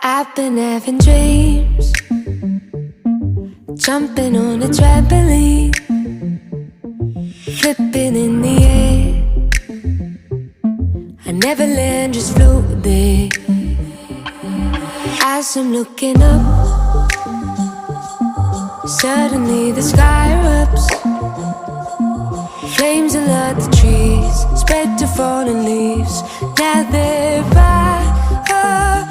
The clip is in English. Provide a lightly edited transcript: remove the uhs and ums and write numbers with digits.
I've been having dreams, jumping on a trampoline, flipping in the air. I never land, just float there. As I'm looking up, suddenly the sky erupts. Flames alert the trees, spread to fallen leaves. Now they're